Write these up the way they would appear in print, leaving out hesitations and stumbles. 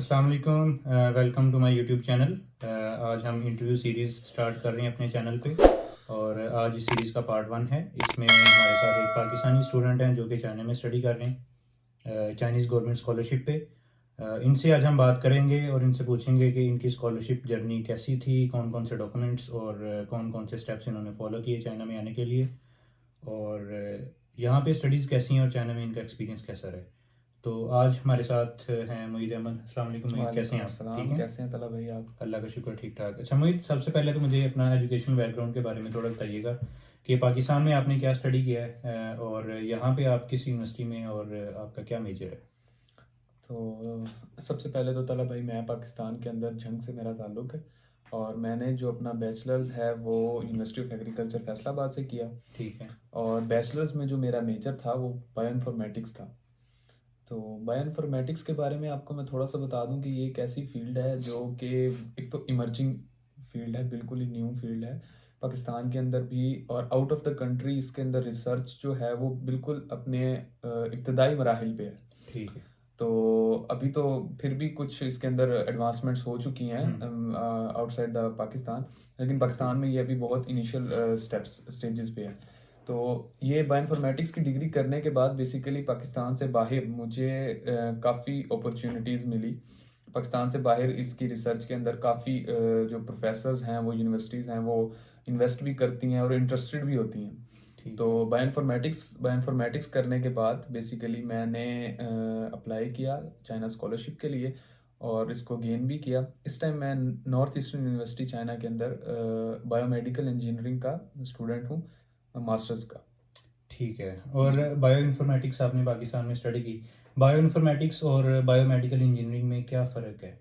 अस्सलाम वालेकुम, welcome to my YouTube channel. आज हम इंटरव्यू सीरीज़ स्टार्ट कर रहे हैं अपने चैनल पे और आज इस सीरीज़ का पार्ट 1 है। इसमें हमारे साथ एक पाकिस्तानी स्टूडेंट हैं जो कि चाइना में स्टडी कर रहे हैं चाइनीज़ गवर्नमेंट स्कॉलरशिप पे। इनसे आज हम बात करेंगे और इनसे पूछेंगे कि इनकी स्कॉलरशिप जर्नी कैसी थी, कौन कौन से डॉक्यूमेंट्स और कौन कौन से स्टेप्स इन्होंने फॉलो किए चाइना में आने के लिए, और यहाँ पे स्टडीज़ कैसी हैं और चाइना में इनका एक्सपीरियंस कैसा रहा। तो आज हमारे साथ हैं मोईद अहमद। अस्सलाम वालेकुम मोईद, कैसे हैं आप? ठीक हैं? कैसे हैं तला भाई आप? अल्लाह का शुक्र, ठीक ठाक। अच्छा मोईद, सबसे पहले तो मुझे अपना एजुकेशन बैकग्राउंड के बारे में थोड़ा बताइएगा कि पाकिस्तान में आपने क्या स्टडी किया है और यहाँ पे आप किस यूनिवर्सिटी में और आपका क्या मेजर है? तो सबसे पहले तो तला भाई मैं पाकिस्तान के अंदर झंग से मेरा ताल्लुक़ है और मैंने जो अपना बैचलर्स है वो यूनिवर्सिटी ऑफ एग्रीकल्चर फैसलाबाद से किया। ठीक है। और बैचलर्स में जो मेरा मेजर था वो बायो इन्फॉर्मेटिक्स था। तो बायो इन्फॉर्मेटिक्स के बारे में आपको मैं थोड़ा सा बता दूं कि ये एक ऐसी फील्ड है जो कि एक तो इमर्जिंग फील्ड है, बिल्कुल ही न्यू फील्ड है पाकिस्तान के अंदर भी और आउट ऑफ द कंट्री। इसके अंदर रिसर्च जो है वो बिल्कुल अपने इब्तदाई मराहिल पे है। ठीक है। तो अभी तो फिर भी कुछ इसके अंदर एडवांसमेंट्स हो चुकी हैं आउटसाइड द पाकिस्तान, लेकिन पाकिस्तान में ये अभी बहुत इनिशियल स्टेजेस पे है। तो ये बायोइन्फॉर्मेटिक्स की डिग्री करने के बाद बेसिकली पाकिस्तान से बाहर मुझे काफ़ी अपॉर्चुनिटीज़ मिली। पाकिस्तान से बाहर इसकी रिसर्च के अंदर काफ़ी जो प्रोफेसर्स हैं वो यूनिवर्सिटीज़ हैं वो इन्वेस्ट भी करती हैं और इंटरेस्टेड भी होती हैं। तो बायोइन्फॉर्मेटिक्स करने के बाद बेसिकली मैंने अप्लाई किया चाइना स्कॉलरशिप के लिए और इसको गेन भी किया। इस टाइम मैं नॉर्थ ईस्टर्न यूनिवर्सिटी चाइना के अंदर बायोमेडिकल इंजीनियरिंग का स्टूडेंट हूँ, मास्टर्स का। ठीक है। और बायो इन्फॉर्मेटिक्स आपने पाकिस्तान में स्टडी की, बायो इन्फॉर्मेटिक्स और बायोमेडिकल इंजीनियरिंग में क्या फ़र्क है?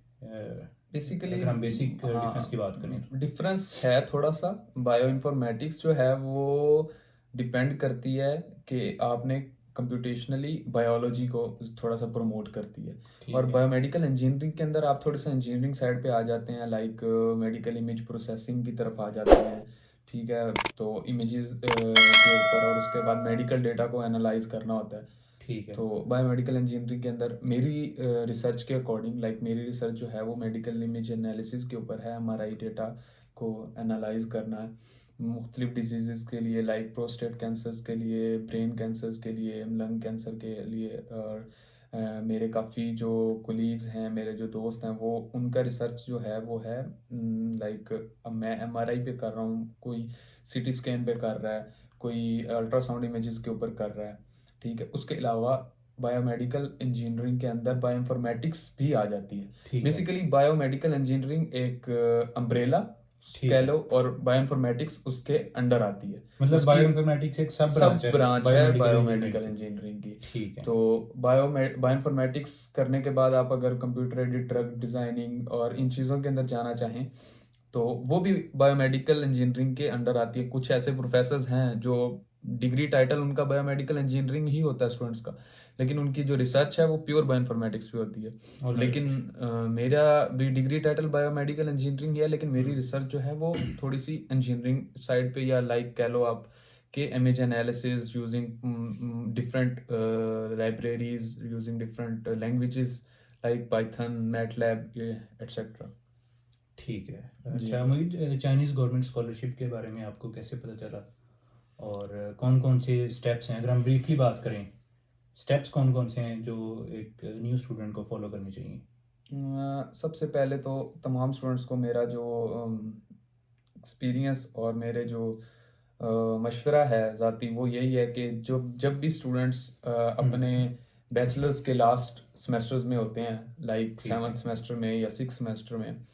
बेसिकली अगर हम बेसिक डिफरेंस की बात करें तो डिफरेंस है थोड़ा सा। बायो इन्फॉर्मेटिक्स जो है वो डिपेंड करती है कि आपने कंप्यूटेशनली बायोलॉजी को थोड़ा सा प्रमोट करती है। और बायोमेडिकल इंजीनियरिंग के अंदर आप थोड़े सा इंजीनियरिंग साइड पे आ जाते हैं, लाइक मेडिकल इमेज प्रोसेसिंग की तरफ आ जाते हैं। ठीक है, तो इमेजेस के ऊपर और उसके बाद मेडिकल डेटा को एनालाइज करना होता है। ठीक है। तो बायोमेडिकल इंजीनियरिंग के अंदर मेरी रिसर्च के अकॉर्डिंग, लाइक मेरी रिसर्च जो है वो मेडिकल इमेज एनालिसिस के ऊपर है। एमआरआई डेटा को एनालाइज करना है मुख्तलिफ डिजीज़ के लिए, लाइक प्रोस्टेट कैंसर्स के लिए, ब्रेन कैंसर्स के लिए, लंग कैंसर के लिए। और मेरे काफ़ी जो कोलीग्स हैं, मेरे जो दोस्त हैं, वो उनका रिसर्च जो है वो है लाइक अब मैं एमआरआई पे कर रहा हूँ, कोई सीटी स्कैन पे कर रहा है, कोई अल्ट्रासाउंड इमेजेस के ऊपर कर रहा है। ठीक है, उसके अलावा बायोमेडिकल इंजीनियरिंग के अंदर बायोइन्फॉर्मेटिक्स भी आ जाती है। बेसिकली बायोमेडिकल इंजीनियरिंग एक अम्ब्रेला कह लो और बायोइन्फॉर्मेटिक्स उसके अंडर आती है। मतलब बायोइन्फॉर्मेटिक्स एक सब ब्रांच है बायोमेडिकल इंजीनियरिंग की। ठीक है। तो बायोइन्फॉर्मेटिक्स करने के बाद आप अगर कंप्यूटर एडेड ड्रग डिजाइनिंग और इन चीज़ों के अंदर जाना चाहें तो वो भी बायोमेडिकल इंजीनियरिंग के अंडर आती है। कुछ ऐसे प्रोफेसर्स हैं जो डिग्री टाइटल उनका बायोमेडिकल इंजीनियरिंग ही होता है स्टूडेंट्स का, लेकिन उनकी जो रिसर्च है वो प्योर बायोइन्फॉर्मेटिक्स पे होती है। लेकिन मेरा भी डिग्री टाइटल बायोमेडिकल इंजीनियरिंग है, लेकिन मेरी रिसर्च जो है वो थोड़ी सी इंजीनियरिंग साइड पे, या लाइक कह लो आप के image analysis using different libraries, using different languages like Python, MATLAB etcetera. ठीक है। अच्छा मुझे चाइनीज़ गवर्नमेंट स्कॉलरशिप के बारे में आपको कैसे पता चला और कौन कौन से स्टेप्स हैं? अगर हम ब्रीफली बात करें, स्टेप्स कौन कौन से हैं जो एक न्यू स्टूडेंट को फॉलो करने चाहिए? सबसे पहले तो तमाम स्टूडेंट्स को मेरा जो एक्सपीरियंस और मेरे जो मशवरा है ज़ाती, वो यही है कि जो जब भी स्टूडेंट्स अपने बैचलर्स के लास्ट सेमेस्टर्स में होते हैं, लाइक 7th सेमेस्टर में या 6th सेमेस्टर में,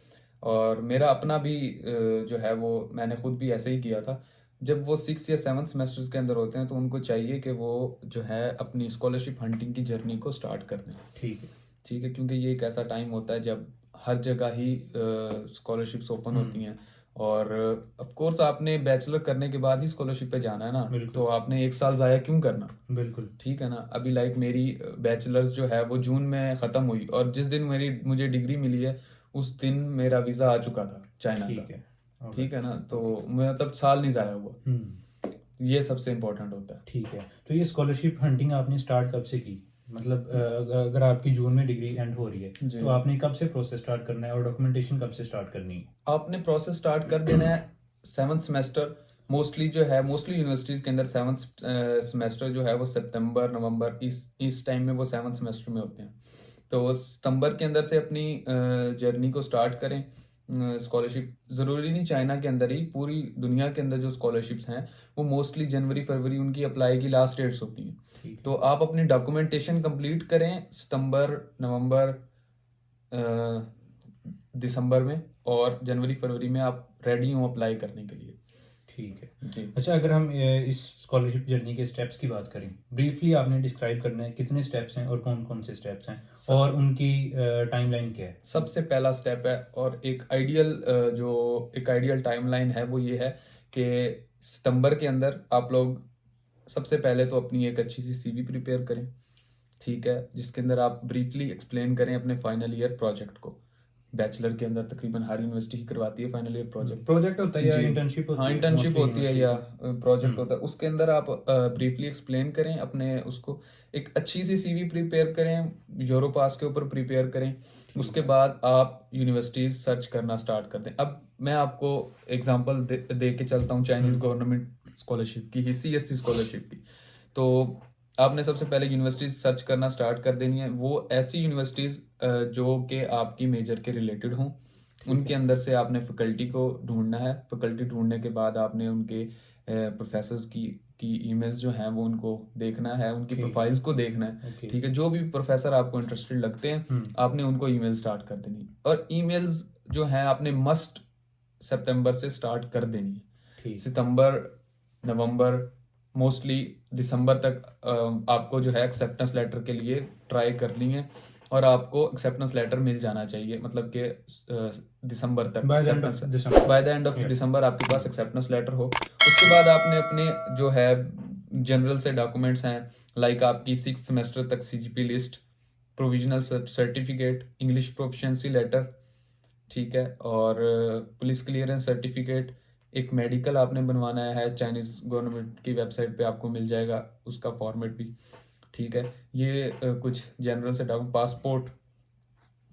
और मेरा अपना भी जो है वो मैंने खुद भी ऐसे ही किया था, जब वो 6th या 7th सेमेस्टर्स के अंदर होते हैं तो उनको चाहिए कि वो जो है अपनी स्कॉलरशिप हंटिंग की जर्नी को स्टार्ट कर दें। ठीक है, क्योंकि ये एक ऐसा टाइम होता है जब हर जगह ही स्कॉलरशिप्स ओपन होती हैं और ऑफ कोर्स आपने बैचलर करने के बाद ही स्कॉलरशिप पे जाना है ना, तो आपने एक साल ज़ाया क्यों करना? बिल्कुल। ठीक है ना। अभी लाइक मेरी बैचलर्स जो है वो जून में ख़त्म हुई और जिस दिन मुझे डिग्री मिली है उस दिन मेरा वीज़ा आ चुका था चाइना का। ठीक है ना, तो मतलब साल नहीं ज़ाया हुआ। ये सबसे इम्पोर्टेंट होता है। ठीक है। तो ये स्कॉलरशिप हंटिंग आपने स्टार्ट कब से की? मतलब अगर आपकी जून में डिग्री एंड हो रही है जी। तो आपने कब से प्रोसेस स्टार्ट करना है और डॉक्यूमेंटेशन कब से स्टार्ट करनी है? आपने प्रोसेस स्टार्ट कर देना है 7th सेमेस्टर। मोस्टली यूनिवर्सिटीज़ के अंदर 7th सेमेस्टर जो है वो सितंबर नवंबर इस टाइम में वो 7th सेमेस्टर में होते हैं। तो सितंबर के अंदर से अपनी जर्नी को स्टार्ट करें। स्कॉलरशिप ज़रूरी नहीं चाइना के अंदर ही, पूरी दुनिया के अंदर जो स्कॉलरशिप्स हैं वो मोस्टली जनवरी फरवरी उनकी अप्लाई की लास्ट डेट्स होती हैं। तो आप अपनी डॉक्यूमेंटेशन कंप्लीट करें सितंबर नवंबर दिसंबर में, और जनवरी फरवरी में आप रेडी हो अप्लाई करने के लिए। ठीक है जी। अच्छा, अगर हम इस स्कॉलरशिप जर्नी के स्टेप्स की बात करें, ब्रीफली आपने डिस्क्राइब करना है कितने स्टेप्स हैं और कौन कौन से स्टेप्स हैं और उनकी टाइमलाइन क्या है? सबसे पहला स्टेप है और एक आइडियल टाइमलाइन है वो ये है कि सितंबर के अंदर आप लोग सबसे पहले तो अपनी एक अच्छी सी सीवी प्रिपेयर करें, ठीक है, जिसके अंदर आप ब्रीफली एक्सप्लेन करें अपने फाइनल ईयर प्रोजेक्ट को। बैचलर के अंदर तकरीबन हर यूनिवर्सिटी ही करवाती है फाइनल ईयर प्रोजेक्ट होता है या जी। इंटर्नशिप होती हाँ, है? इंटर्नशिप Mostly होती है university या में। प्रोजेक्ट होता है। उसके अंदर आप ब्रीफली एक्सप्लेन करें अपने उसको, एक अच्छी सी सीवी प्रिपेयर करें, यूरोपास के ऊपर प्रिपेयर करें। उसके बाद आप यूनिवर्सिटीज सर्च करना स्टार्ट कर दें। अब मैं आपको एग्जांपल दे के चलता हूँ चाइनीज गवर्नमेंट स्कॉलरशिप की ही, CSC स्कॉलरशिप की। तो आपने सबसे पहले यूनिवर्सिटीज सर्च करना स्टार्ट कर देनी है। वो ऐसी यूनिवर्सिटीज जो कि आपकी मेजर के रिलेटेड हों, उनके अंदर से आपने फैकल्टी को ढूंढना है। फैकल्टी ढूंढने के बाद आपने उनके प्रोफेसर्स की ईमेल्स जो हैं वो उनको देखना है, उनकी प्रोफाइल्स को देखना है, ठीक है। जो भी प्रोफेसर आपको इंटरेस्टेड लगते हैं आपने उनको ईमेल स्टार्ट कर देनी है, और ईमेल्स जो हैं आपने मस्ट सितंबर से स्टार्ट कर देनी है। सितंबर नवंबर मोस्टली दिसंबर तक आपको जो है एक्सेप्टेंस लेटर के लिए ट्राई करनी है, और आपको एक्सेप्टेंस लेटर मिल जाना चाहिए, मतलब कि दिसंबर तक, बाय द एंड ऑफ दिसंबर आपके पास एक्सेप्टेंस लेटर हो। उसके बाद आपने अपने जो है जनरल से डॉक्यूमेंट्स हैं, लाइक आपकी 6th सेमेस्टर तक CGP list, provisional certificate, English proficiency letter, ठीक है, और पुलिस क्लियरेंस सर्टिफिकेट, एक मेडिकल आपने बनवाना है, चाइनीज गवर्नमेंट की वेबसाइट पे आपको मिल जाएगा उसका फॉर्मेट भी, ठीक है। ये कुछ जनरल से डॉक्यूमेंट, पासपोर्ट,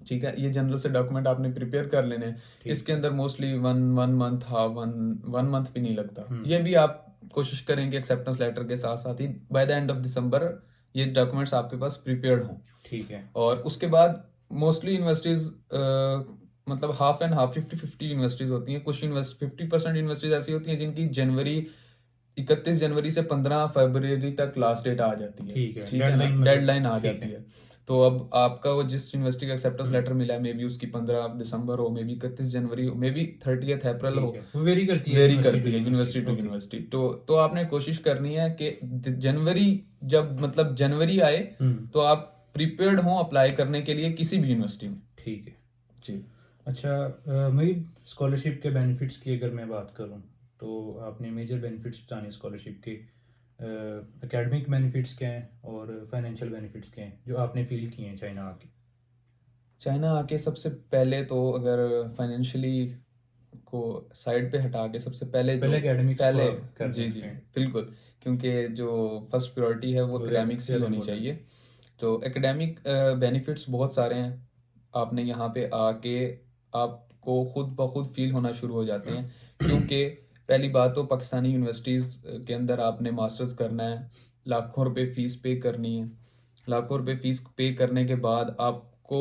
ठीक है, ये जनरल से डॉक्यूमेंट आपने प्रिपेयर कर लेने हैं। इसके अंदर मोस्टली वन मंथ भी नहीं लगता। ये भी आप कोशिश करेंगे एक्सेप्टेंस लेटर के साथ साथ ही by the end of December ये डॉक्यूमेंट्स आपके पास प्रिपेयर्ड हों, ठीक है। और उसके बाद मोस्टली यूनिवर्सिटीज मतलब हाफ एंड हाफ 50-50 यूनिवर्सिटीज होती हैं। कुछ 50% यूनिवर्सिटीज ऐसी होती हैं जिनकी 31 जनवरी से 15 फरवरी तक लास्ट डेट आ जाती है, ठीक है, डेडलाइन आ जाती है। तो अब आपका वो जिस यूनिवर्सिटी का एक्सेप्टेंस लेटर मिला है, मे बी उसकी 15 दिसंबर हो, मे बी 31 जनवरी हो, मे बी 30 अप्रैल हो, वेरी करती है यूनिवर्सिटी टू यूनिवर्सिटी। तो आपने कोशिश करनी है कि जनवरी, जब मतलब जनवरी आए तो आप प्रिपेयर्ड हो अप्लाई करने के लिए किसी भी यूनिवर्सिटी में, ठीक है जी। अच्छा, मेरी स्कॉलरशिप के बेनिफिट्स की अगर मैं बात करूं तो आपने मेजर बेनिफिट्स बताने स्कॉलरशिप के, एकेडमिक बेनिफिट्स क्या हैं और फाइनेंशियल बेनिफिट्स क्या हैं जो आपने फील किए हैं चाइना आके? सबसे पहले तो अगर फाइनेंशियली को साइड पे हटा के सबसे पहले एकेडमिक्स जी बिल्कुल, क्योंकि जो फर्स्ट प्रायोरिटी है वो एकेडमिक्स ही होनी चाहिए। तो एकेडमिक बेनिफिट्स बहुत सारे हैं। आपने यहाँ पे आके आपको खुद ब खुद फील होना शुरू हो जाते हैं, क्योंकि पहली बात तो पाकिस्तानी यूनिवर्सिटीज़ के अंदर आपने मास्टर्स करना है, लाखों रुपए फीस पे करनी है। लाखों रुपए फीस पे करने के बाद आपको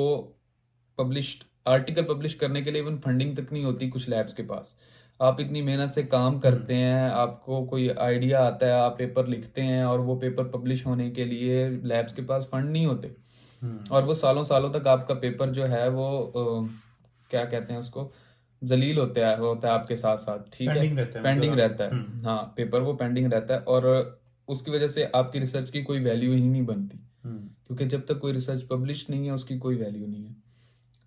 आर्टिकल पब्लिश करने के लिए इवन फंडिंग तक नहीं होती कुछ लैब्स के पास। आप इतनी मेहनत से काम करते हैं, आपको कोई आइडिया आता है, आप पेपर लिखते हैं, और वो पेपर पब्लिश होने के लिए लैब्स के पास फंड नहीं होते, और वो सालों सालों तक आपका पेपर जो है वो क्या कहते हैं उसको, जलील होता है आपके साथ साथ, ठीक है, पेंडिंग रहता है। हाँ, पेपर वो पेंडिंग रहता है, और उसकी वजह से आपकी रिसर्च की कोई वैल्यू ही नहीं बनती, क्योंकि जब तक कोई रिसर्च पब्लिश नहीं है उसकी कोई वैल्यू नहीं है,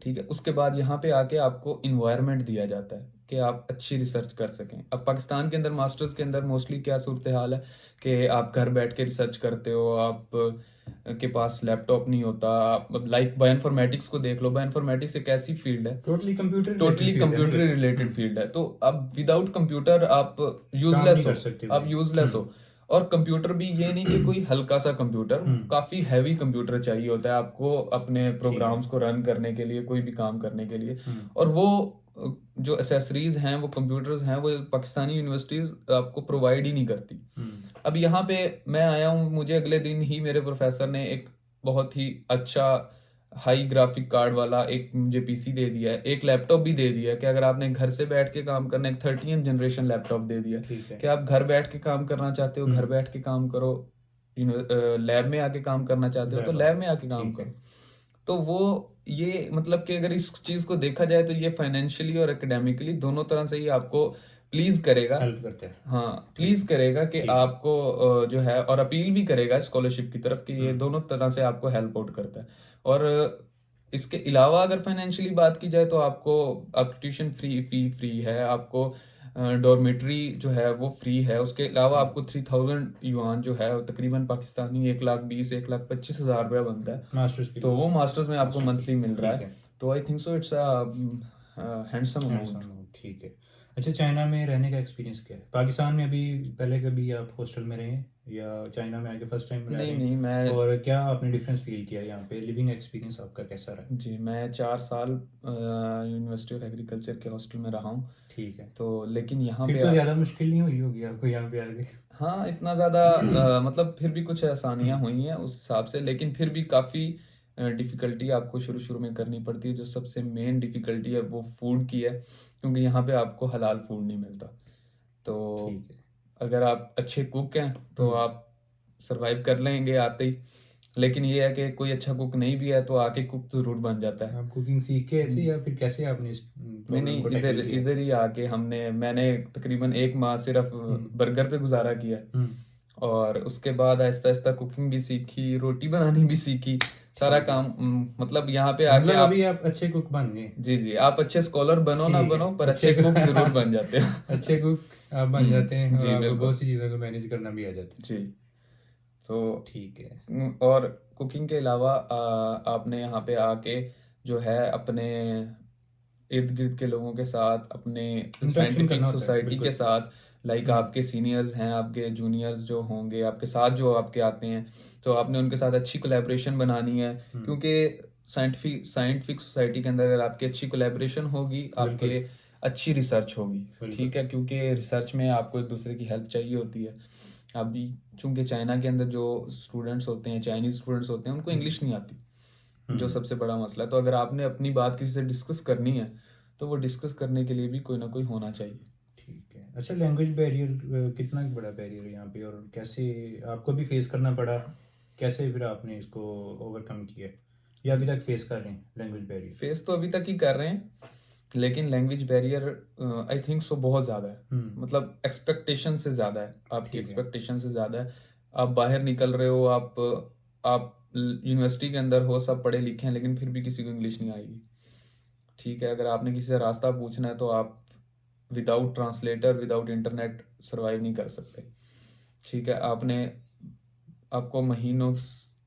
ठीक है। उसके बाद यहाँ पे आके आपको इन्वायरमेंट दिया जाता है कि आप अच्छी रिसर्च कर सकें। अब पाकिस्तान के अंदर मास्टर्स के अंदर मोस्टली क्या सूरत हाल है कि आप घर बैठ के रिसर्च करते हो, आप के पास लैपटॉप नहीं होता। लाइक बायोइन्फॉर्मेटिक्स को देख लो, बायोइन्फॉर्मेटिक्स एक ऐसी फील्ड है, टोटली कंप्यूटर रिलेटेड फील्ड है। तो अब विदाउट कंप्यूटर आप यूजलेस हो, और कंप्यूटर भी ये नहीं कि कोई हल्का सा कंप्यूटर, हम्म। काफी हैवी कंप्यूटर चाहिए होता है आपको अपने प्रोग्राम्स को रन करने के लिए, कोई भी काम करने के लिए। और वो जो एसेसरीज हैं, वो कंप्यूटर्स हैं, वो पाकिस्तानी यूनिवर्सिटीज आपको प्रोवाइड ही नहीं करती। अब यहाँ पे मैं आया हूँ, मुझे अगले दिन ही मेरे प्रोफेसर ने एक बहुत ही अच्छा हाई ग्राफिक कार्ड वाला एक मुझे पीसी दे दिया है, एक लैपटॉप भी दे दिया है कि अगर आपने घर से बैठ के काम करना है, एक 13th जनरेशन लैपटॉप दे दिया है कि आप घर बैठ के काम करना चाहते हो घर बैठ के काम करो, लैब में आके काम करना चाहते हो तो लैब में आके काम करो। तो वो ये मतलब कि अगर इस चीज को देखा जाए तो ये फाइनेंशियली और एकेडमिकली दोनों तरह से ही आपको प्लीज करेगा, हेल्प करते हैं। हाँ प्लीज करेगा कि आपको जो है, और अपील भी करेगा स्कॉलरशिप की तरफ कि ये दोनों तरह से आपको हेल्प आउट करता है। और इसके अलावा अगर फाइनेंशियली बात की जाए तो आपकी ट्यूशन फ्री है, आपको डॉर्मेट्री जो है वो फ्री है, उसके अलावा आपको 3000 युआन जो है तकरीबन पाकिस्तानी 1,20,000 1,25,000 रुपया बनता है, मास्टर्स की तो वो मास्टर्स में आपको मंथली मिल रहा है। तो आई think so it's handsome amount. ठीक है। अच्छा, चाइना में रहने का एक्सपीरियंस क्या है? पाकिस्तान में अभी पहले कभी आप हॉस्टल में रहे हैं या चाइना में आके फर्स्ट टाइम रह रहे हैं? नहीं, मैं और क्या आपने डिफरेंस फील किया यहाँ पे? लिविंग एक्सपीरियंस आपका कैसा रहा? जी, मैं 4 साल यूनिवर्सिटी ऑफ एग्रीकल्चर के हॉस्टल में रहा हूँ। ठीक है। तो लेकिन यहाँ फिर पे तो ज़्यादा मुश्किल नहीं हुई होगी आपको यहाँ पे आके? हाँ, इतना ज़्यादा मतलब फिर भी कुछ आसानियाँ हुई हैं उस हिसाब से, लेकिन फिर भी काफ़ी डिफ़िकल्टी आपको शुरू में करनी पड़ती है। जो सबसे मेन डिफ़िकल्टी है वो फूड की है, क्योंकि यहाँ पे आपको हलाल फूड नहीं मिलता। तो ठीक है। अगर आप अच्छे कुक हैं तो आप सरवाइव कर लेंगे आते ही, लेकिन ये है कि कोई अच्छा कुक नहीं भी है तो आके कुक जरूर बन जाता है। आप कुकिंग सीख के ऐसे या फिर कैसे आपने इस प्रॉब्लम को टैकल किया? इधर ही आके मैंने तकरीबन 1 माह सिर्फ बर्गर पे गुजारा किया, और उसके बाद आहिस्ता आहिस्ता कुकिंग भी सीखी, रोटी बनानी भी सीखी, सारा काम मतलब यहाँ पे आके मतलब अभी आप अच्छे कुक बन गए? जी, आप अच्छे स्कॉलर बनो ना बनो पर अच्छे कुक जरूर बन जाते हो। अच्छे कुक आप बन जाते हैं जी, और आपको बिल्कुल। बहुत सी चीज़ों को मैनेज करना भी आ जाता है। जी, तो ठीक है। और कुकिंग के अलावा आपने यहाँ पे आके जो है अपने इर्द गिर्द के लोगों के साथ, अपने साइंटिफिक करना होता है, सोसाइटी बिल्कुल। के साथ, लाइक आपके सीनियर्स हैं, आपके जूनियर्स जो होंगे आपके साथ जो आपके आते हैं, तो आपने उनके साथ अच्छी कोलैबोरेशन बनानी है, क्योंकि साइंटिफिक सोसाइटी के अंदर अगर आपकी अच्छी कोलैबोरेशन होगी, आपके अच्छी रिसर्च होगी, ठीक है, क्योंकि रिसर्च में आपको एक दूसरे की हेल्प चाहिए होती है। अभी चूंकि चाइना के अंदर जो स्टूडेंट्स होते हैं, चाइनीज स्टूडेंट्स होते हैं, उनको इंग्लिश नहीं आती, जो सबसे बड़ा मसला है। तो अगर आपने अपनी बात किसी से डिस्कस करनी है तो वो डिस्कस करने के लिए भी कोई ना कोई होना चाहिए। ठीक है। अच्छा, लैंग्वेज बैरियर कितना बड़ा बैरियर है यहाँ पे, और कैसे आपको भी फेस करना पड़ा? कैसे फिर आपने इसको ओवरकम किया, या अभी तक फेस कर रहे हैं लैंग्वेज बैरियर? फेस तो अभी तक ही कर रहे हैं, लेकिन लैंग्वेज बैरियर आई थिंक सो बहुत ज़्यादा है, मतलब एक्सपेक्टेशन से ज़्यादा है, आपकी एक्सपेक्टेशन से ज़्यादा है। आप बाहर निकल रहे हो, आप यूनिवर्सिटी के अंदर हो, सब पढ़े लिखे हैं, लेकिन फिर भी किसी को इंग्लिश नहीं आएगी, ठीक है। अगर आपने किसी से रास्ता पूछना है तो आप without translator, without internet survive नहीं कर सकते, ठीक है। आपको महीनों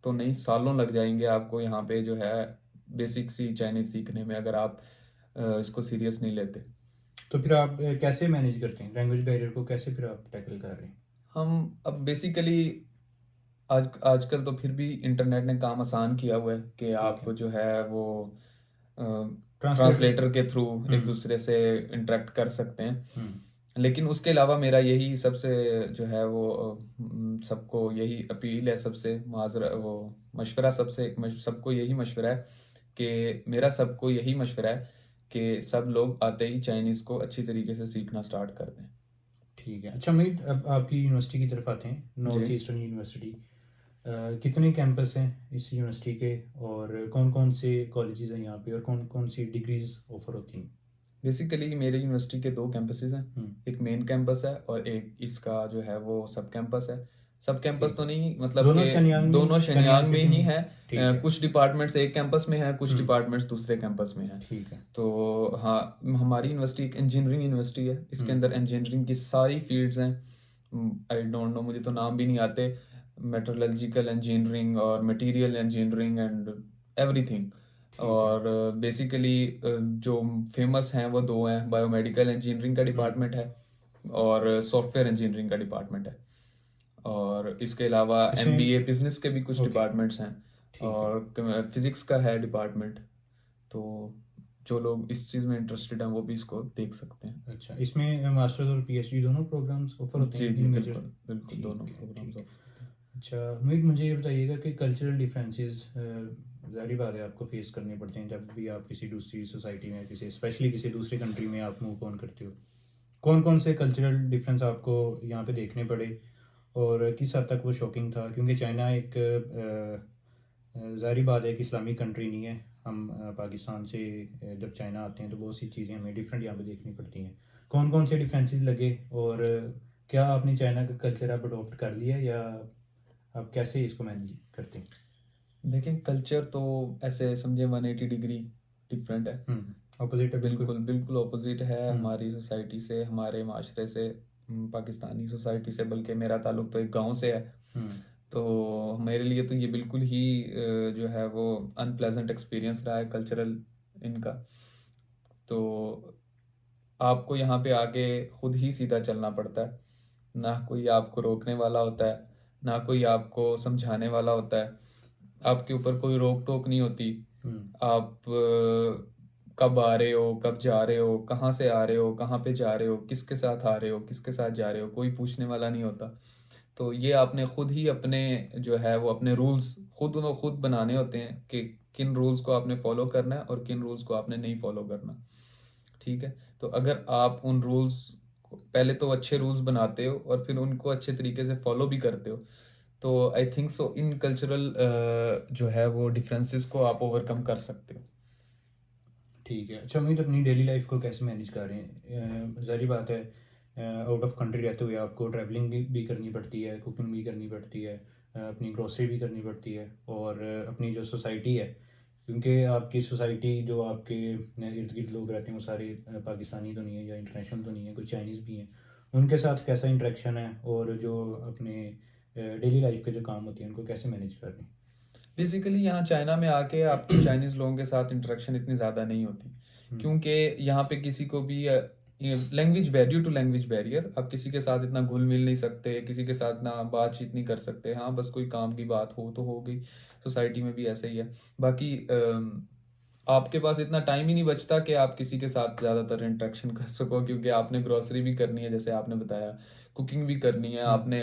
तो नहीं, सालों लग जाएंगे आपको यहाँ पे जो है बेसिक सी चाइनीज सीखने में, अगर आप इसको सीरियस नहीं लेते। तो फिर आप कैसे मैनेज करते हैं लैंग्वेज बैरियर को? कैसे फिर आप टैकल कर रहे हैं? हम अब बेसिकली आजकल तो फिर भी इंटरनेट ने काम आसान किया हुआ है कि आप जो है वो ट्रांसलेटर के थ्रू एक दूसरे से इंटरेक्ट कर सकते हैं। लेकिन उसके अलावा मेरा यही सबसे जो है वो सबको यही अपील है, सबसे माजरा वो मशवरा, सबको यही मशवरा है कि मेरा सबको यही मशवरा है कि सब लोग आते ही चाइनीज़ को अच्छी तरीके से सीखना स्टार्ट कर दें। ठीक है। अच्छा मीत, अब आपकी यूनिवर्सिटी की तरफ आते हैं, नॉर्थ ईस्टर्न यूनिवर्सिटी। कितने कैंपस हैं इस यूनिवर्सिटी के, और कौन कौन से कॉलेजेस हैं यहाँ पे, और कौन कौन सी डिग्रीज ऑफर होती हैं? बेसिकली मेरे यूनिवर्सिटी के 2 कैंपसेस हैं, एक मेन कैंपस है और एक इसका जो है वो सब कैंपस है। सब कैंपस तो नहीं, मतलब दोनों शनियांग में ही है, कुछ डिपार्टमेंट्स एक कैंपस में है, कुछ डिपार्टमेंट्स दूसरे कैंपस में है। ठीक है। तो हाँ, हमारी यूनिवर्सिटी एक इंजीनियरिंग यूनिवर्सिटी है, इसके अंदर इंजीनियरिंग की सारी फील्ड्स हैं। आई डोंट नो, मुझे तो नाम भी नहीं आते, मेट्रोलॉजिकल इंजीनियरिंग और मटेरियल इंजीनियरिंग एंड एवरीथिंग। और बेसिकली जो फेमस हैं वो 2 हैं, बायोमेडिकल इंजीनियरिंग का डिपार्टमेंट है और सॉफ्टवेयर इंजीनियरिंग का डिपार्टमेंट है। और इसके अलावा इसमें MBA बिजनेस के भी कुछ ओके, डिपार्टमेंट्स हैं ठीक है। और फिजिक्स का है डिपार्टमेंट। तो जो लोग इस चीज़ में इंटरेस्टेड हैं वो भी इसको देख सकते हैं। अच्छा, इसमें मास्टर्स और PhD दोनों प्रोग्राम्स ऑफर होते जी हैं जी इन मेजर? बिल्कुल बिल्कुल, दोनों ठीक है, प्रोग्राम्स ठीक है। ऑफर होते हैं। अच्छा उम्मीद, मुझे ये बताइएगा कि कल्चरल डिफरेंसेस ज़ाहिर बात है आपको फेस करने पड़ते हैं जब भी आप किसी दूसरी सोसाइटी में, किसी स्पेशली किसी दूसरे कंट्री में आप मूव ऑन करते हो। कौन कौन से कल्चरल डिफरेंस आपको यहाँ पे देखने पड़े और किस हद तक वो शॉकिंग था? क्योंकि चाइना एक ज़ाहिर बात है कि इस्लामिक कंट्री नहीं है। हम पाकिस्तान से जब चाइना आते हैं तो बहुत सी चीज़ें हमें डिफरेंट यहाँ पे देखनी पड़ती हैं। कौन कौन से डिफरेंसेस लगे और क्या आपने चाइना का कल्चर अब अडोप्ट कर लिया या आप कैसे इसको मैनेज करते हैं? देखें, कल्चर तो ऐसे समझे 180 डिग्री डिफरेंट है। अपोजिट है बिल्कुल। बिल्कुल बिल्कुल ऑपोजिट है हम्म। हमारी सोसाइटी से, हमारे माशरे से, पाकिस्तानी सोसाइटी से। बल्कि मेरा ताल्लुक तो एक गांव से है। हम्म। तो मेरे लिए तो ये बिल्कुल ही जो है वो अनप्लेजेंट एक्सपीरियंस रहा है कल्चरल इनका। तो आपको यहाँ पे आके खुद ही सीधा चलना पड़ता है, ना कोई आपको रोकने वाला होता है, ना कोई आपको समझाने वाला होता है। आपके ऊपर कोई रोक टोक नहीं होती। हम्म। आप कब आ रहे हो, कब जा रहे हो, कहाँ से आ रहे हो, कहाँ पे जा रहे हो, किसके साथ आ रहे हो, किसके साथ जा रहे हो, कोई पूछने वाला नहीं होता। तो ये आपने खुद ही अपने जो है वो अपने रूल्स खुद बनाने होते हैं कि किन रूल्स को आपने फॉलो करना है और किन रूल्स को आपने नहीं फॉलो करना। ठीक है। तो अगर आप उन रूल्स पहले तो अच्छे रूल्स बनाते हो और फिर उनको अच्छे तरीके से फॉलो भी करते हो, तो आई थिंक सो इन कल्चरल जो है वो डिफरेंसेस को आप ओवरकम कर सकते हो। ठीक है। अच्छा उम्मीद, अपनी डेली लाइफ को कैसे मैनेज कर रहे हैं? ज़ाहिर बात है आउट ऑफ कंट्री रहते हुए आपको ट्रैवलिंग भी करनी पड़ती है, कुकिंग भी करनी पड़ती है, अपनी ग्रोसरी भी करनी पड़ती है और अपनी जो सोसाइटी है, क्योंकि आपकी सोसाइटी जो आपके इर्द गिर्द लोग रहते हैं वो सारे पाकिस्तानी तो नहीं है या इंटरनेशनल तो नहीं है, कुछ चाइनीज़ भी हैं। उनके साथ कैसा इंटरेक्शन है और जो अपने डेली लाइफ के जो काम होते हैं उनको कैसे मैनेज कर रहे हैं? बेसिकली यहाँ चाइना में आके आपकी चाइनीज लोगों के साथ इंटरेक्शन इतनी ज़्यादा नहीं होती, क्योंकि यहाँ पे किसी को भी language barrier to language barrier, आप किसी के साथ इतना घुल मिल नहीं सकते, किसी के साथ ना बातचीत नहीं कर सकते। हाँ, बस कोई काम की बात हो तो हो गई। सोसाइटी में भी ऐसे ही है। बाकी आपके पास इतना टाइम ही नहीं बचता कि आप किसी के साथ ज़्यादातर इंटरेक्शन कर सको, क्योंकि आपने ग्रोसरी भी करनी है, जैसे आपने बताया, कुकिंग भी करनी है आपने,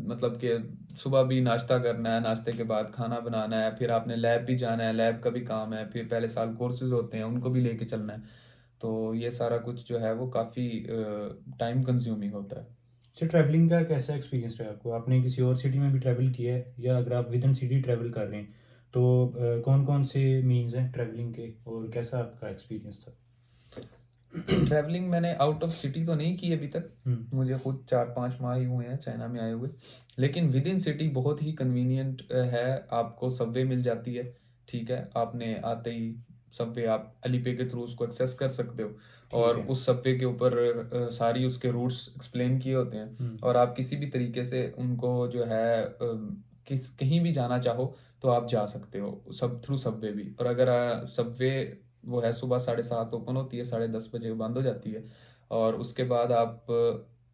मतलब कि सुबह भी नाश्ता करना है, नाश्ते के बाद खाना बनाना है, फिर आपने लैब भी जाना है, लैब का भी काम है, फिर पहले साल कोर्सेज होते हैं उनको भी लेके चलना है। तो ये सारा कुछ जो है वो काफ़ी टाइम कंज्यूमिंग होता है। अच्छा, ट्रैवलिंग का कैसा एक्सपीरियंस रहा आपको? आपने किसी और सिटी में भी ट्रैवल किया है या अगर आप विद इन सिटी ट्रैवल कर रहे हैं तो कौन कौन से मीन्स हैं ट्रैवलिंग के और कैसा आपका एक्सपीरियंस था? ट्रैवलिंग मैंने आउट ऑफ सिटी तो नहीं की अभी तक। हम्म। मुझे खुद 4-5 माह ही हुए हैं चाइना में आए हुए। लेकिन विद इन सिटी बहुत ही कन्वीनियंट है। आपको सबवे मिल जाती है। ठीक है, आपने आते ही सबवे आप अलीपे के थ्रू उसको एक्सेस कर सकते हो ठीक और है। उस सबवे के ऊपर सारी उसके रूट्स एक्सप्लेन किए होते हैं और आप किसी भी तरीके से उनको जो है कहीं भी जाना चाहो तो आप जा सकते हो सब थ्रू सबवे भी। और अगर सबवे वो है सुबह 7:30 ओपन होती है, 10:30 बजे बंद हो जाती है। और उसके बाद आप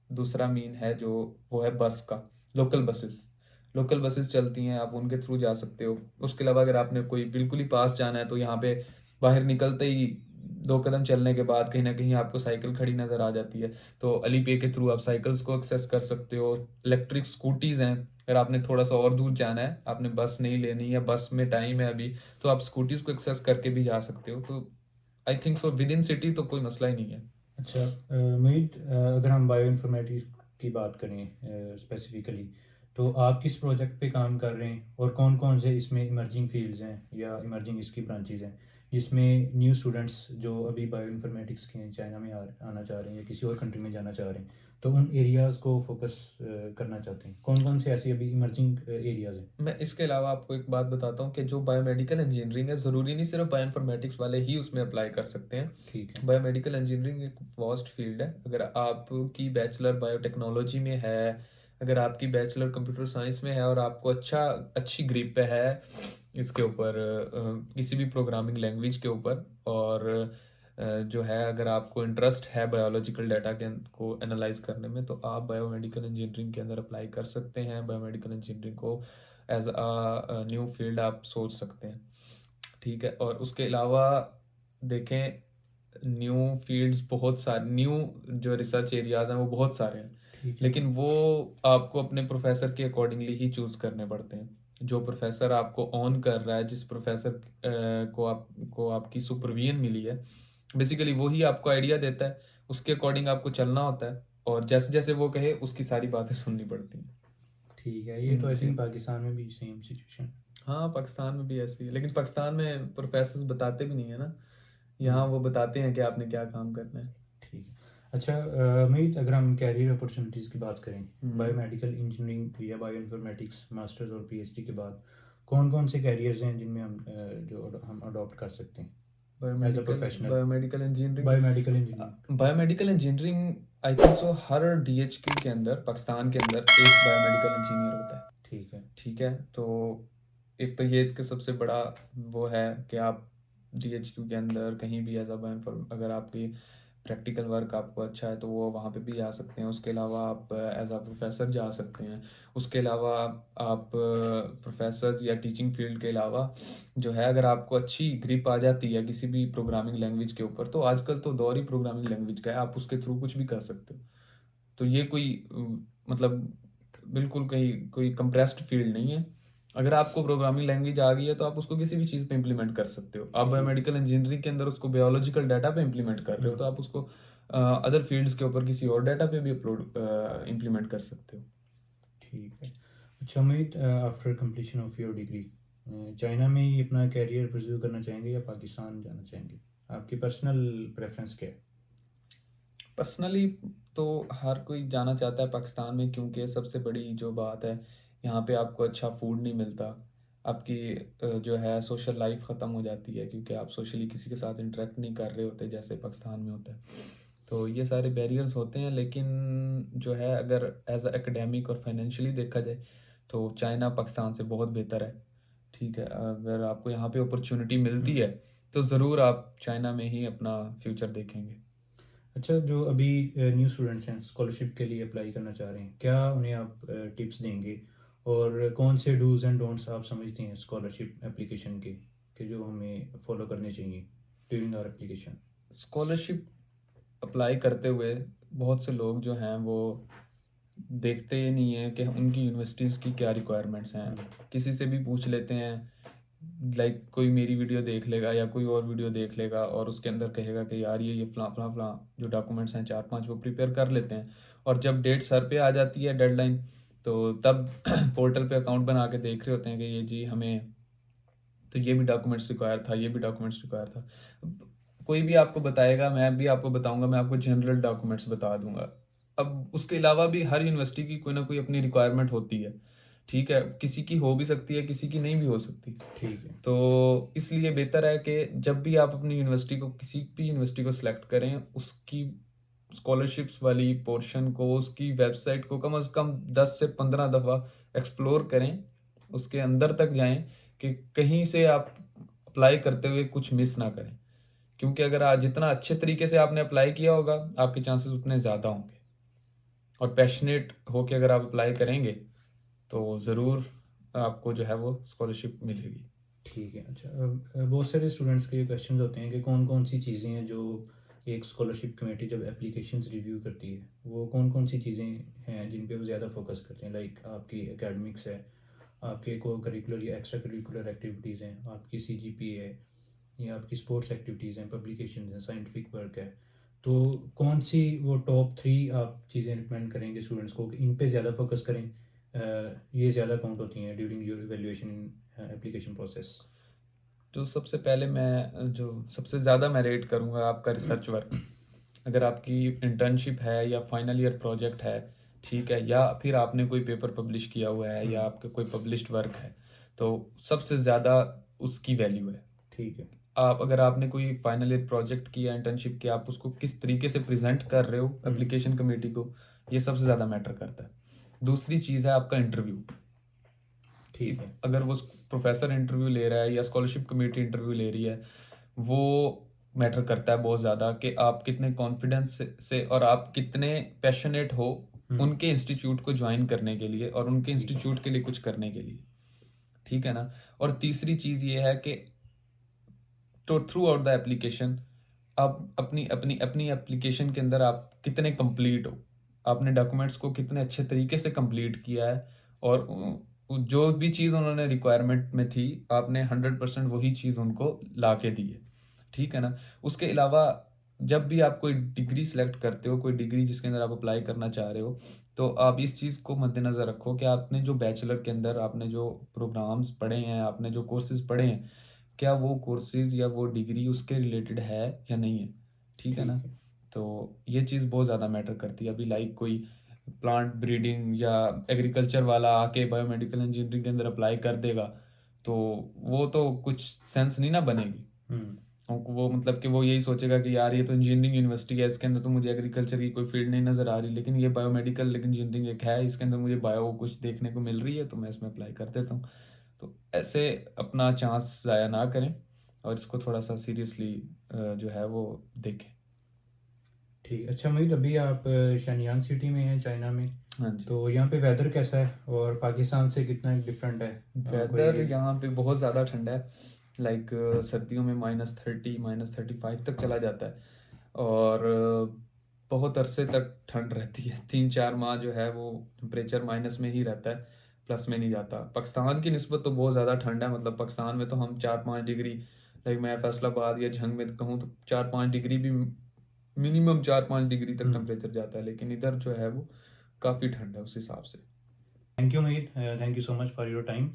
दूसरा मीन है जो वो है बस का, लोकल बसेस चलती हैं, आप उनके थ्रू जा सकते हो। उसके अलावा अगर आपने कोई बिल्कुल ही पास जाना है तो यहाँ पे बाहर निकलते ही 2 कदम चलने के बाद कहीं ना कहीं आपको साइकिल खड़ी नज़र आ जाती है। तो अली पे के थ्रू आप साइकिल्स को एक्सेस कर सकते हो। इलेक्ट्रिक स्कूटीज़ हैं, अगर आपने थोड़ा सा और दूर जाना है, आपने बस नहीं लेनी है, बस में टाइम है अभी, तो आप स्कूटीज़ को एक्सेस करके भी जा सकते हो। तो आई think so with in city तो कोई मसला ही नहीं है। अच्छा मोहित, अगर हम बायो इन्फॉर्मेटिक्स की बात करें स्पेसिफिकली, तो आप किस प्रोजेक्ट पे काम कर रहे हैं और कौन कौन से इसमें इमर्जिंग फील्ड्स हैं या इमर्जिंग इसकी ब्रांचेज हैं जिसमें न्यू स्टूडेंट्स जो अभी बायो इन्फॉर्मेटिक्स के चाइना में आना चाह रहे हैं या किसी और कंट्री में जाना चाह रहे हैं तो उन एरियाज़ को फोकस करना चाहते हैं? कौन कौन से ऐसी अभी इमर्जिंग एरियाज़ हैं? मैं इसके अलावा आपको एक बात बताता हूँ कि जो बायोमेडिकल इंजीनियरिंग है, ज़रूरी नहीं सिर्फ बायोइन्फॉर्मेटिक्स वाले ही उसमें अप्लाई कर सकते हैं। ठीक है। बायोमेडिकल इंजीनियरिंग एक वास्ट फील्ड है। अगर आपकी बैचलर बायोटेक्नोलॉजी में है, अगर आपकी बैचलर कंप्यूटर साइंस में है और आपको अच्छी ग्रिप है इसके ऊपर, किसी भी प्रोग्रामिंग लैंग्वेज के ऊपर, और जो है, अगर आपको इंटरेस्ट है बायोलॉजिकल डाटा को एनालाइज करने में, तो आप बायोमेडिकल इंजीनियरिंग के अंदर अप्लाई कर सकते हैं। बायोमेडिकल इंजीनियरिंग को एज अ न्यू फील्ड आप सोच सकते हैं, ठीक है। और उसके अलावा देखें, न्यू फील्ड्स बहुत सारे, न्यू जो रिसर्च एरियाज हैं वो बहुत सारे हैं, ठीक है। लेकिन वो आपको अपने प्रोफेसर के अकॉर्डिंगली ही चूज करने पड़ते हैं। जो प्रोफेसर आपको ऑन कर रहा है, जिस प्रोफेसर को आपकी सुपरविजन मिली है, बेसिकली वो ही आपको आइडिया देता है, उसके अकॉर्डिंग आपको चलना होता है, और जैसे जैसे वो कहे उसकी सारी बातें सुननी पड़ती हैं। ठीक है, ये तो आई जी। थिंक पाकिस्तान में भी सेम सिचुएशन। हाँ, पाकिस्तान में भी ऐसी है, लेकिन पाकिस्तान में प्रोफेसर बताते भी नहीं है ना, यहाँ वो बताते हैं कि आपने क्या काम करना है। ठीक है। अच्छा मीत, अगर हम कैरियर अपॉर्चुनिटीज़ की बात करें, बायोमेडिकल इंजीनियरिंग या बायो इन्फॉर्मेटिक्स मास्टर्स और पीएचडी के बाद कौन कौन से कैरियर्स हैं जिनमें हम अडॉप्ट कर सकते हैं as a professional? Biomedical engineering, biomedical engineering. Biomedical engineering I think so हर डीएचक्यू के अंदर, पाकिस्तान के अंदर एक बायोमेडिकल इंजीनियर होता है। ठीक है। ठीक है, तो एक तो ये इसके सबसे बड़ा वो है कि आप डीएचक्यू के अंदर कहीं भी एज अ अगर आपकी प्रैक्टिकल वर्क आपको अच्छा है तो वो वहाँ पे भी जा सकते हैं। उसके अलावा आप एज अ प्रोफेसर जा सकते हैं। उसके अलावा आप प्रोफेसर या टीचिंग फील्ड के अलावा जो है, अगर आपको अच्छी ग्रिप आ जाती है किसी भी प्रोग्रामिंग लैंग्वेज के ऊपर, तो आजकल तो दौर ही प्रोग्रामिंग लैंग्वेज का है, आप उसके थ्रू कुछ भी कर सकते हो। तो ये कोई मतलब बिल्कुल कहीं कोई कंप्रेस्ड फील्ड नहीं है। अगर आपको प्रोग्रामिंग लैंग्वेज आ गई है तो आप उसको किसी भी चीज़ पे इम्प्लीमेंट कर सकते हो। आप बायोमेडिकल इंजीनियरिंग के अंदर उसको बायोलॉजिकल डाटा पे इम्प्लीमेंट कर रहे हो, तो आप उसको अदर फील्ड्स के ऊपर किसी और डाटा पे भी इम्प्लीमेंट कर सकते हो। ठीक है। अच्छा Meet, after completion of your degree China में ही अपना कैरियर परस्यू करना चाहेंगे या पाकिस्तान जाना चाहेंगे? आपकी पर्सनल प्रेफरेंस क्या है? पर्सनली तो हर कोई जाना चाहता है पाकिस्तान में, क्योंकि सबसे बड़ी जो बात है, यहाँ पे आपको अच्छा फूड नहीं मिलता, आपकी जो है सोशल लाइफ ख़त्म हो जाती है, क्योंकि आप सोशली किसी के साथ इंटरेक्ट नहीं कर रहे होते जैसे पाकिस्तान में होता है। तो ये सारे बैरियर्स होते हैं, लेकिन जो है अगर एज अ एकेडमिक और फाइनेंशियली देखा जाए तो चाइना पाकिस्तान से बहुत बेहतर है। ठीक है, अगर आपको यहाँ पे अपॉर्चुनिटी मिलती है तो ज़रूर आप चाइना में ही अपना फ्यूचर देखेंगे। अच्छा, जो अभी न्यू स्टूडेंट्स हैं स्कॉलरशिप के लिए अप्लाई करना चाह रहे हैं, क्या उन्हें आप टिप्स देंगे और कौन से डूज एंड डोंट्स आप समझते हैं स्कॉलरशिप एप्लीकेशन के जो हमें फॉलो करने चाहिए during our application? Scholarship apply करते हुए बहुत से लोग जो हैं वो देखते ही नहीं है कि उनकी यूनिवर्सिटीज़ की क्या रिक्वायरमेंट्स हैं। किसी से भी पूछ लेते हैं, लाइक कोई मेरी वीडियो देख लेगा या कोई और वीडियो देख लेगा और उसके अंदर कहेगा कि यार ये फलां फलां फलां जो डॉक्यूमेंट्स हैं 4-5 वो प्रिपेयर कर लेते हैं, और जब डेट सर पे आ जाती है, डेडलाइन, तो तब पोर्टल पे अकाउंट बना के देख रहे होते हैं कि ये जी हमें तो ये भी डॉक्यूमेंट्स रिक्वायर था, ये भी डॉक्यूमेंट्स रिक्वायर था। कोई भी आपको बताएगा, मैं भी आपको बताऊंगा, मैं आपको जनरल डॉक्यूमेंट्स बता दूंगा। अब उसके अलावा भी हर यूनिवर्सिटी की कोई ना कोई अपनी रिक्वायरमेंट होती है, ठीक है, किसी की हो भी सकती है, किसी की नहीं भी हो सकती। ठीक है। तो इसलिए बेहतर है कि जब भी आप अपनी यूनिवर्सिटी को, किसी भी यूनिवर्सिटी को सिलेक्ट करें, उसकी स्कॉलरशिप्स वाली पोर्शन को, उसकी वेबसाइट को कम से कम 10 से 15 दफ़ा एक्सप्लोर करें, उसके अंदर तक जाएं कि कहीं से आप अप्लाई करते हुए कुछ मिस ना करें, क्योंकि अगर आज जितना अच्छे तरीके से आपने अप्लाई किया होगा, आपके चांसेस उतने ज़्यादा होंगे। और पैशनेट होके अगर आप अप्लाई करेंगे तो ज़रूर आपको जो है वो स्कॉलरशिप मिलेगी। ठीक है। अच्छा, बहुत सारे स्टूडेंट्स के ये क्वेश्चन होते हैं कि कौन कौन सी चीज़ें हैं जो एक स्कॉलरशिप कमेटी जब एप्लीकेशंस रिव्यू करती है, वो कौन कौन सी चीज़ें हैं जिन पे वो ज़्यादा फोकस करते हैं? लाइक आपकी एकेडमिक्स है, आपके को करिकुलर या एक्स्ट्रा करिकुलर एक्टिविटीज़ हैं, आपकी सीजीपीए है, या आपकी स्पोर्ट्स एक्टिविटीज़ हैं, पब्लिकेशन हैं, साइंटिफिक वर्क है। तो कौन सी वो टॉप 3 आप चीज़ें रिकमेंड करेंगे स्टूडेंट्स को कि इन पे ज़्यादा फोकस करें, ये ज़्यादा काउंट होती हैं during your evaluation in application process? तो सबसे पहले मैं जो सबसे ज़्यादा मैं रेट करूँगा आपका रिसर्च वर्क। अगर आपकी इंटर्नशिप है या फाइनल ईयर प्रोजेक्ट है, ठीक है, या फिर आपने कोई पेपर पब्लिश किया हुआ है या आपका कोई पब्लिश्ड वर्क है, तो सबसे ज़्यादा उसकी वैल्यू है। ठीक है। आप अगर आपने कोई फाइनल ईयर प्रोजेक्ट किया, इंटर्नशिप किया, आप उसको किस तरीके से प्रेजेंट कर रहे हो एप्लीकेशन कमेटी को, ये सबसे ज़्यादा मैटर करता है। दूसरी चीज़ है आपका इंटरव्यू। ठीक है। अगर वो प्रोफेसर इंटरव्यू ले रहा है या स्कॉलरशिप कमेटी इंटरव्यू ले रही है, वो मैटर करता है बहुत ज़्यादा, कि आप कितने कॉन्फिडेंस से और आप कितने पैशनेट हो उनके इंस्टीट्यूट को ज्वाइन करने के लिए और उनके इंस्टीट्यूट के लिए कुछ करने के लिए, ठीक है ना। और तीसरी चीज़ ये है कि तो थ्रू आउट द एप्लीकेशन आप अपनी अपनी अपनी एप्लीकेशन के अंदर आप कितने कंप्लीट हो, आपने डॉक्यूमेंट्स को कितने अच्छे तरीके से कंप्लीट किया है, और जो भी चीज़ उन्होंने रिक्वायरमेंट में थी आपने 100% वही चीज़ उनको ला के दी है, ठीक है ना। उसके अलावा जब भी आप कोई डिग्री सेलेक्ट करते हो, कोई डिग्री जिसके अंदर आप अप्लाई करना चाह रहे हो, तो आप इस चीज़ को मद्देनज़र रखो कि आपने जो बैचलर के अंदर आपने जो प्रोग्राम्स पढ़े हैं, आपने जो कोर्सेज पढ़े हैं, क्या वो कोर्सेज या वो डिग्री उसके रिलेटेड है या नहीं है, ठीक है ना। तो ये चीज़ बहुत ज़्यादा मैटर करती है। अभी लाइक कोई प्लांट ब्रीडिंग या एग्रीकल्चर वाला आके बायोमेडिकल इंजीनियरिंग के अंदर अप्लाई कर देगा, तो वो तो कुछ सेंस नहीं ना बनेगी। वो मतलब कि वो यही सोचेगा कि यार ये तो इंजीनियरिंग यूनिवर्सिटी है, इसके अंदर तो मुझे एग्रीकल्चर की कोई फील्ड नहीं नज़र आ रही, लेकिन ये बायोमेडिकल इंजीनियरिंग एक है, इसके अंदर मुझे बायो कुछ देखने को मिल रही है, तो मैं इसमें अप्लाई कर देता हूँ। तो ऐसे अपना चांस ज़ाया ना करें और इसको थोड़ा सा सीरियसली जो है वो देखें। ठीक। अच्छा मोहित, अभी आप शनयान सिटी में हैं, चाइना में। हाँ जी। तो यहाँ पे वेदर कैसा है और पाकिस्तान से कितना डिफरेंट है? वेदर यहाँ पे बहुत ज़्यादा ठंडा है। लाइक सर्दियों में -30 -35 तक चला जाता है, और बहुत अरसे तक ठंड रहती है। 3-4 माह जो है वो टेम्परेचर माइनस में ही रहता है, प्लस में नहीं जाता। पाकिस्तान की निस्बत तो बहुत ज़्यादा ठंड है, मतलब पाकिस्तान में तो हम 4-5 डिग्री, लाइक मैं फैसलाबाद या झंग में कहूँ तो 4-5 डिग्री भी, मिनिमम 4-5 डिग्री तक टेम्परेचर जाता है, लेकिन इधर जो है वो काफ़ी ठंड है उस हिसाब से। Thank you Mohit, thank you so much for your time.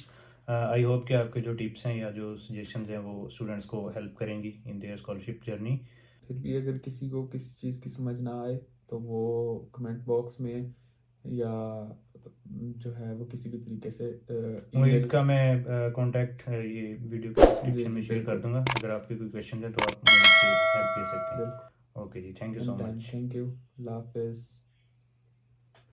I hope कि आपके जो टिप्स हैं या जो सजेशंस हैं वो स्टूडेंट्स को हेल्प करेंगी इन देयर स्कॉलरशिप जर्नी। फिर भी अगर किसी को किसी चीज़ की समझ ना आए तो वो कमेंट बॉक्स में या जो है वो किसी भी तरीके से मोहित का मैं कांटेक्ट ये वीडियो के डिस्क्रिप्शन में शेयर कर दूंगा। अगर आपके कोई क्वेश्चन है तो आप मोहित से हेल्प ले सकते हैं। ओके जी, thank you so much. Thank you, अल्लाह हाफिज़।